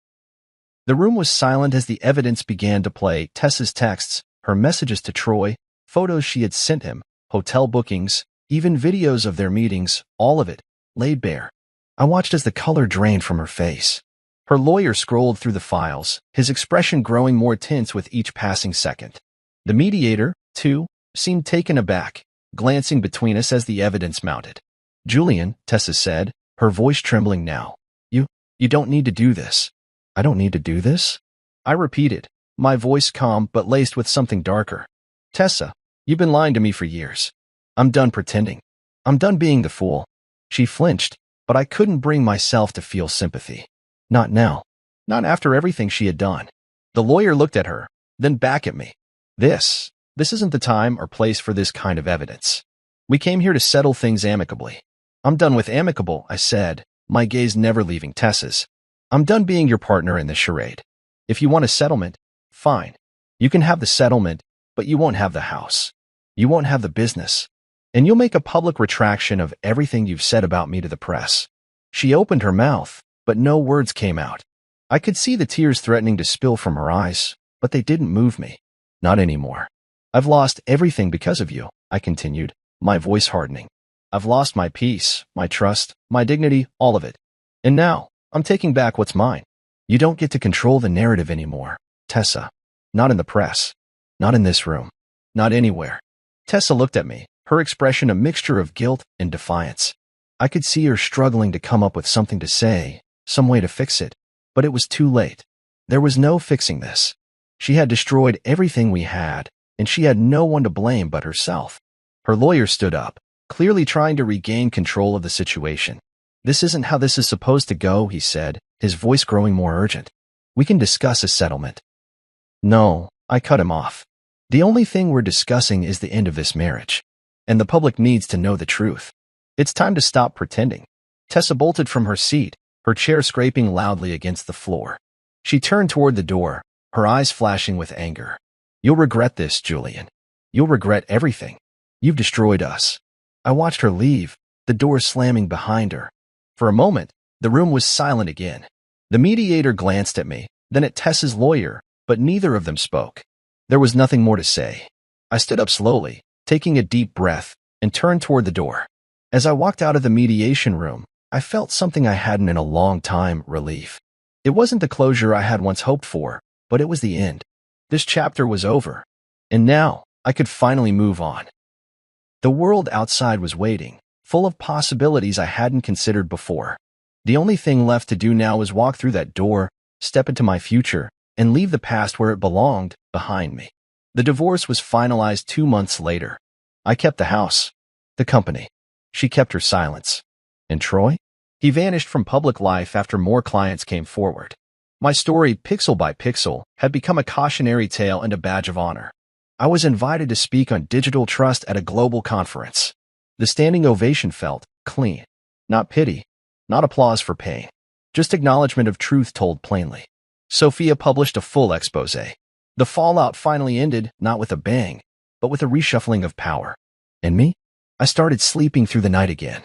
The room was silent as the evidence began to play: Tessa's texts, her messages to Troy, photos she had sent him, hotel bookings, even videos of their meetings, all of it, laid bare. I watched as the color drained from her face. Her lawyer scrolled through the files, his expression growing more tense with each passing second. The mediator, too, seemed taken aback, glancing between us as the evidence mounted. "Julian," Tessa said, her voice trembling now. You don't need to do this." "I don't need to do this?" I repeated, my voice calm but laced with something darker. "Tessa, you've been lying to me for years. I'm done pretending. I'm done being the fool." She flinched, but I couldn't bring myself to feel sympathy. Not now. Not after everything she had done. The lawyer looked at her, then back at me. This isn't the time or place for this kind of evidence. We came here to settle things amicably." "I'm done with amicable," I said, my gaze never leaving Tessa's. "I'm done being your partner in this charade. If you want a settlement, fine. You can have the settlement, but you won't have the house. You won't have the business. And you'll make a public retraction of everything you've said about me to the press." She opened her mouth, but no words came out. I could see the tears threatening to spill from her eyes, but they didn't move me. "Not anymore. I've lost everything because of you," I continued, my voice hardening. "I've lost my peace, my trust, my dignity, all of it. And now, I'm taking back what's mine. You don't get to control the narrative anymore, Tessa. Not in the press. Not in this room. Not anywhere." Tessa looked at me, her expression a mixture of guilt and defiance. I could see her struggling to come up with something to say, some way to fix it, but it was too late. There was no fixing this. She had destroyed everything we had, and she had no one to blame but herself. Her lawyer stood up, clearly trying to regain control of the situation. "This isn't how this is supposed to go," he said, his voice growing more urgent. "We can discuss a settlement." "No," I cut him off. "The only thing we're discussing is the end of this marriage. And the public needs to know the truth. It's time to stop pretending." Tessa bolted from her seat, her chair scraping loudly against the floor. She turned toward the door, her eyes flashing with anger. "You'll regret this, Julian. You'll regret everything. You've destroyed us." I watched her leave, the door slamming behind her. For a moment, the room was silent again. The mediator glanced at me, then at Tessa's lawyer, but neither of them spoke. There was nothing more to say. I stood up slowly, taking a deep breath, and turned toward the door. As I walked out of the mediation room, I felt something I hadn't in a long time: relief. It wasn't the closure I had once hoped for, but it was the end. This chapter was over, and now I could finally move on. The world outside was waiting, full of possibilities I hadn't considered before. The only thing left to do now was walk through that door, step into my future, and leave the past where it belonged, behind me. The divorce was finalized 2 months later. I kept the house, the company. She kept her silence. And Troy? He vanished from public life after more clients came forward. My story, pixel by pixel, had become a cautionary tale and a badge of honor. I was invited to speak on digital trust at a global conference. The standing ovation felt clean. Not pity, not applause for pain. Just acknowledgement of truth told plainly. Sophia published a full expose. The fallout finally ended, not with a bang, but with a reshuffling of power. And me? I started sleeping through the night again.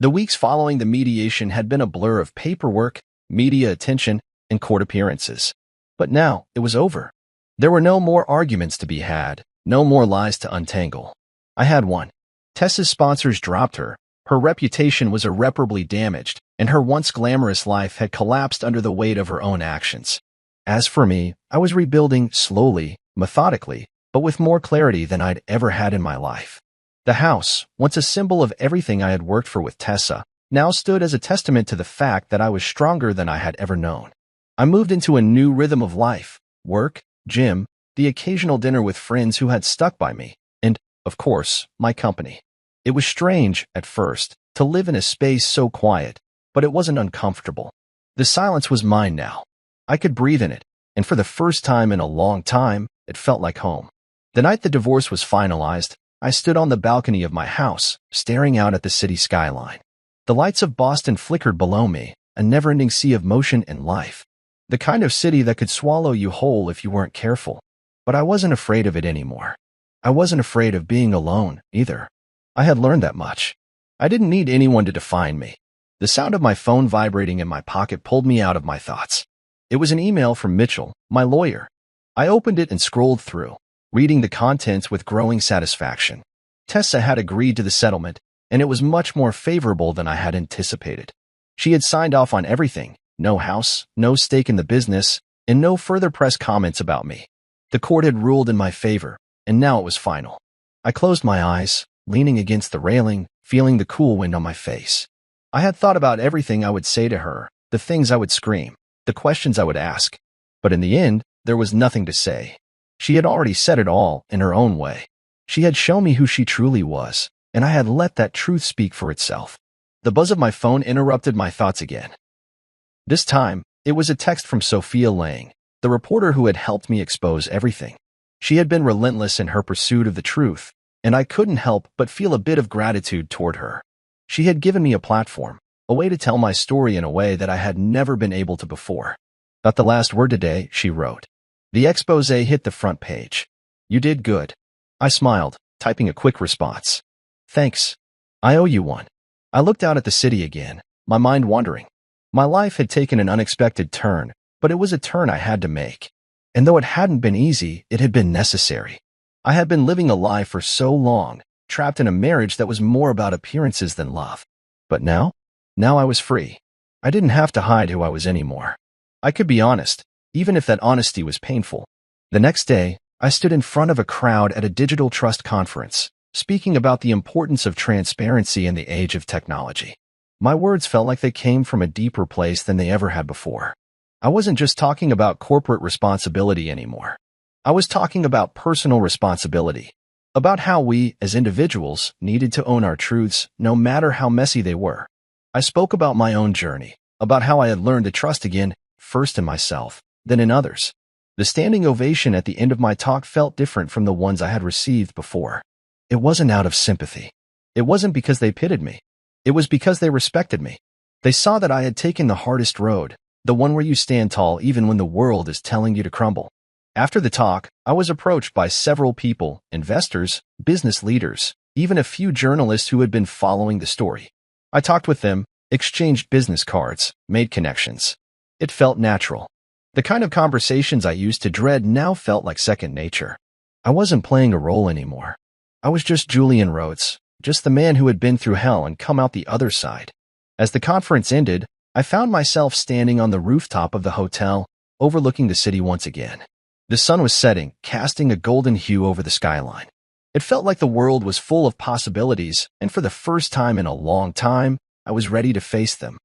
The weeks following the mediation had been a blur of paperwork, media attention, and court appearances. But now, it was over. There were no more arguments to be had, no more lies to untangle. I had one. Tessa's sponsors dropped her. Her reputation was irreparably damaged, and her once glamorous life had collapsed under the weight of her own actions. As for me, I was rebuilding slowly, methodically, but with more clarity than I'd ever had in my life. The house, once a symbol of everything I had worked for with Tessa, now stood as a testament to the fact that I was stronger than I had ever known. I moved into a new rhythm of life: work, gym, the occasional dinner with friends who had stuck by me, and, of course, my company. It was strange, at first, to live in a space so quiet, but it wasn't uncomfortable. The silence was mine now. I could breathe in it, and for the first time in a long time, it felt like home. The night the divorce was finalized, I stood on the balcony of my house, staring out at the city skyline. The lights of Boston flickered below me, a never-ending sea of motion and life. The kind of city that could swallow you whole if you weren't careful. But I wasn't afraid of it anymore. I wasn't afraid of being alone, either. I had learned that much. I didn't need anyone to define me. The sound of my phone vibrating in my pocket pulled me out of my thoughts. It was an email from Mitchell, my lawyer. I opened it and scrolled through, reading the contents with growing satisfaction. Tessa had agreed to the settlement, and it was much more favorable than I had anticipated. She had signed off on everything: no house, no stake in the business, and no further press comments about me. The court had ruled in my favor, and now it was final. I closed my eyes, leaning against the railing, feeling the cool wind on my face. I had thought about everything I would say to her, the things I would scream, the questions I would ask. But in the end, there was nothing to say. She had already said it all in her own way. She had shown me who she truly was, and I had let that truth speak for itself. The buzz of my phone interrupted my thoughts again. This time, it was a text from Sophia Lang, the reporter who had helped me expose everything. She had been relentless in her pursuit of the truth, and I couldn't help but feel a bit of gratitude toward her. She had given me a platform, a way to tell my story in a way that I had never been able to before. "Not the last word today," she wrote. The expose hit the front page. "You did good." I smiled, typing a quick response. "Thanks. I owe you one." I looked out at the city again, my mind wandering. My life had taken an unexpected turn, but it was a turn I had to make. And though it hadn't been easy, it had been necessary. I had been living a lie for so long, trapped in a marriage that was more about appearances than love. But now I was free. I didn't have to hide who I was anymore. I could be honest, even if that honesty was painful. The next day, I stood in front of a crowd at a digital trust conference, speaking about the importance of transparency in the age of technology. My words felt like they came from a deeper place than they ever had before. I wasn't just talking about corporate responsibility anymore. I was talking about personal responsibility, about how we, as individuals, needed to own our truths, no matter how messy they were. I spoke about my own journey, about how I had learned to trust again, first in myself, then in others. The standing ovation at the end of my talk felt different from the ones I had received before. It wasn't out of sympathy. It wasn't because they pitied me. It was because they respected me. They saw that I had taken the hardest road, the one where you stand tall even when the world is telling you to crumble. After the talk, I was approached by several people, investors, business leaders, even a few journalists who had been following the story. I talked with them, exchanged business cards, made connections. It felt natural. The kind of conversations I used to dread now felt like second nature. I wasn't playing a role anymore. I was just Julian Rhodes, just the man who had been through hell and come out the other side. As the conference ended, I found myself standing on the rooftop of the hotel, overlooking the city once again. The sun was setting, casting a golden hue over the skyline. It felt like the world was full of possibilities, and for the first time in a long time, I was ready to face them.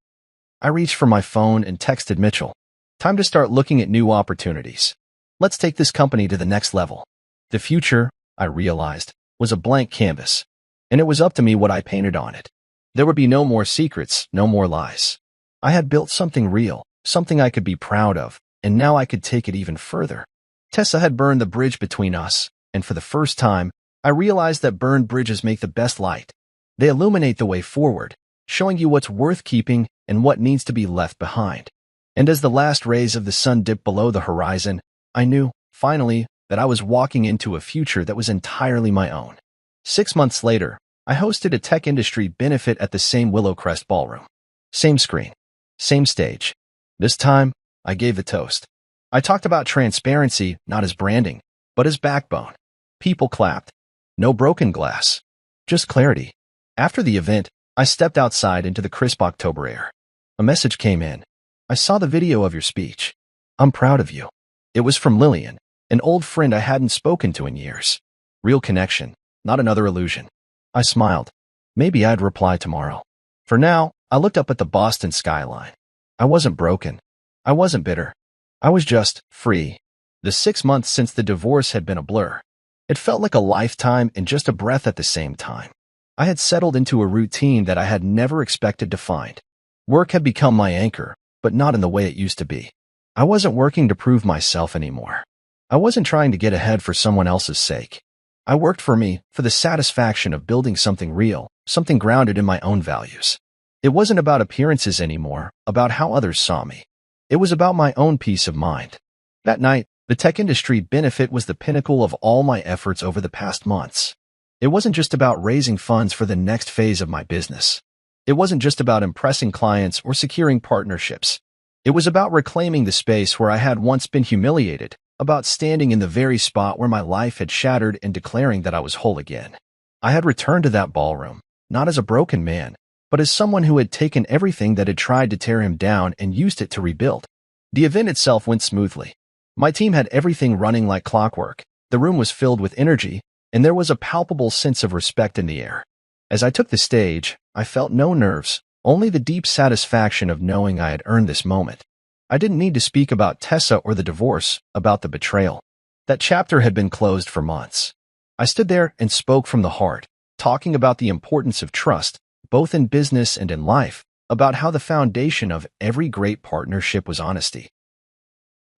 I reached for my phone and texted Mitchell. "Time to start looking at new opportunities. Let's take this company to the next level." The future, I realized, was a blank canvas, and it was up to me what I painted on it. There would be no more secrets, no more lies. I had built something real, something I could be proud of, and now I could take it even further. Tessa had burned the bridge between us, and for the first time, I realized that burned bridges make the best light. They illuminate the way forward, showing you what's worth keeping and what needs to be left behind. And as the last rays of the sun dipped below the horizon, I knew, finally, that I was walking into a future that was entirely my own. 6 months later, I hosted a tech industry benefit at the same Willowcrest ballroom. Same screen, same stage. This time, I gave the toast. I talked about transparency not as branding, but as backbone. People clapped. No broken glass. Just clarity. After the event, I stepped outside into the crisp October air. A message came in. I saw the video of your speech. I'm proud of you. It was from Lillian, an old friend I hadn't spoken to in years. Real connection, not another illusion. I smiled. Maybe I'd reply tomorrow. For now, I looked up at the Boston skyline. I wasn't broken. I wasn't bitter. I was just free. The 6 months since the divorce had been a blur. It felt like a lifetime and just a breath at the same time. I had settled into a routine that I had never expected to find. Work had become my anchor, but not in the way it used to be. I wasn't working to prove myself anymore. I wasn't trying to get ahead for someone else's sake. I worked for me, for the satisfaction of building something real, something grounded in my own values. It wasn't about appearances anymore, about how others saw me. It was about my own peace of mind. That night, the tech industry benefit was the pinnacle of all my efforts over the past months. It wasn't just about raising funds for the next phase of my business. It wasn't just about impressing clients or securing partnerships. It was about reclaiming the space where I had once been humiliated, about standing in the very spot where my life had shattered and declaring that I was whole again. I had returned to that ballroom, not as a broken man, but as someone who had taken everything that had tried to tear him down and used it to rebuild. The event itself went smoothly. My team had everything running like clockwork. The room was filled with energy, and there was a palpable sense of respect in the air. As I took the stage, I felt no nerves, only the deep satisfaction of knowing I had earned this moment. I didn't need to speak about Tessa or the divorce, about the betrayal. That chapter had been closed for months. I stood there and spoke from the heart, talking about the importance of trust, both in business and in life, about how the foundation of every great partnership was honesty.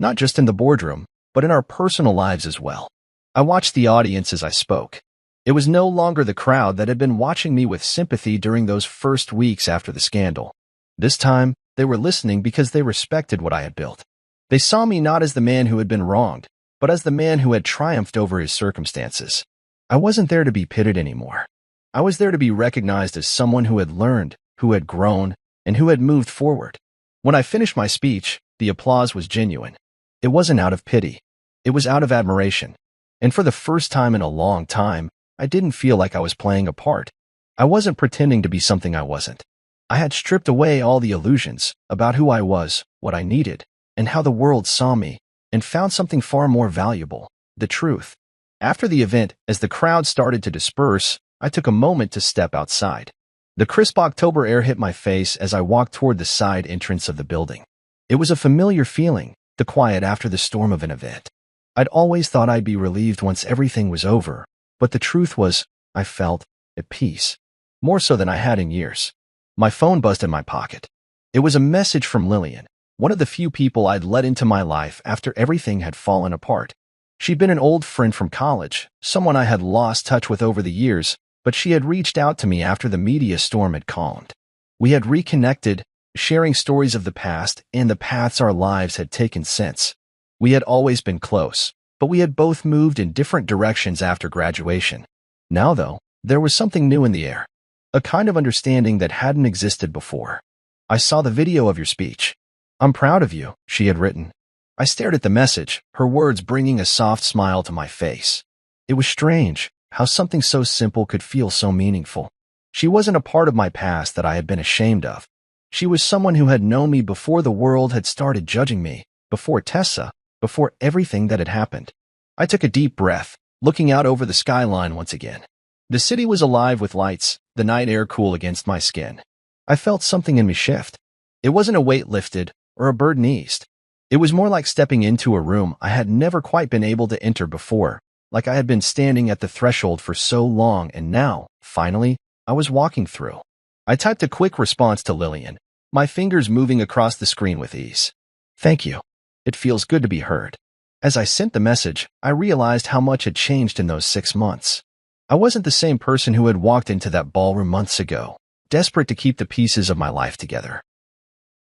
Not just in the boardroom, but in our personal lives as well. I watched the audience as I spoke. It was no longer the crowd that had been watching me with sympathy during those first weeks after the scandal. This time, they were listening because they respected what I had built. They saw me not as the man who had been wronged, but as the man who had triumphed over his circumstances. I wasn't there to be pitied anymore. I was there to be recognized as someone who had learned, who had grown, and who had moved forward. When I finished my speech, the applause was genuine. It wasn't out of pity. It was out of admiration. And for the first time in a long time, I didn't feel like I was playing a part. I wasn't pretending to be something I wasn't. I had stripped away all the illusions about who I was, what I needed, and how the world saw me, and found something far more valuable, the truth. After the event, as the crowd started to disperse, I took a moment to step outside. The crisp October air hit my face as I walked toward the side entrance of the building. It was a familiar feeling, the quiet after the storm of an event. I'd always thought I'd be relieved once everything was over, but the truth was, I felt at peace, more so than I had in years. My phone buzzed in my pocket. It was a message from Lillian, one of the few people I'd let into my life after everything had fallen apart. She'd been an old friend from college, someone I had lost touch with over the years, but she had reached out to me after the media storm had calmed. We had reconnected, sharing stories of the past and the paths our lives had taken since. We had always been close, but we had both moved in different directions after graduation. Now, though, there was something new in the air, a kind of understanding that hadn't existed before. I saw the video of your speech. I'm proud of you, she had written. I stared at the message, her words bringing a soft smile to my face. It was strange how something so simple could feel so meaningful. She wasn't a part of my past that I had been ashamed of. She was someone who had known me before the world had started judging me, before Tessa, before everything that had happened. I took a deep breath, looking out over the skyline once again. The city was alive with lights, the night air cool against my skin. I felt something in me shift. It wasn't a weight lifted or a burden eased. It was more like stepping into a room I had never quite been able to enter before, like I had been standing at the threshold for so long and now, finally, I was walking through. I typed a quick response to Lillian, my fingers moving across the screen with ease. Thank you. It feels good to be heard. As I sent the message, I realized how much had changed in those 6 months. I wasn't the same person who had walked into that ballroom months ago, desperate to keep the pieces of my life together.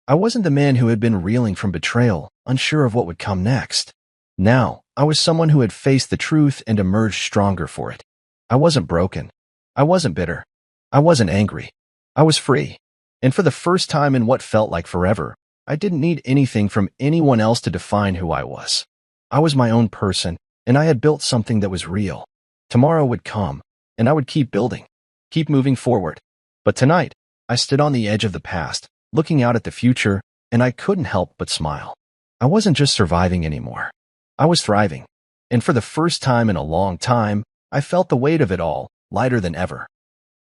I wasn't the man who had been reeling from betrayal, unsure of what would come next. Now, I was someone who had faced the truth and emerged stronger for it. I wasn't broken. I wasn't bitter. I wasn't angry. I was free. And for the first time in what felt like forever, I didn't need anything from anyone else to define who I was. I was my own person, and I had built something that was real. Tomorrow would come, and I would keep building, keep moving forward. But tonight, I stood on the edge of the past, looking out at the future, and I couldn't help but smile. I wasn't just surviving anymore. I was thriving. And for the first time in a long time, I felt the weight of it all, lighter than ever.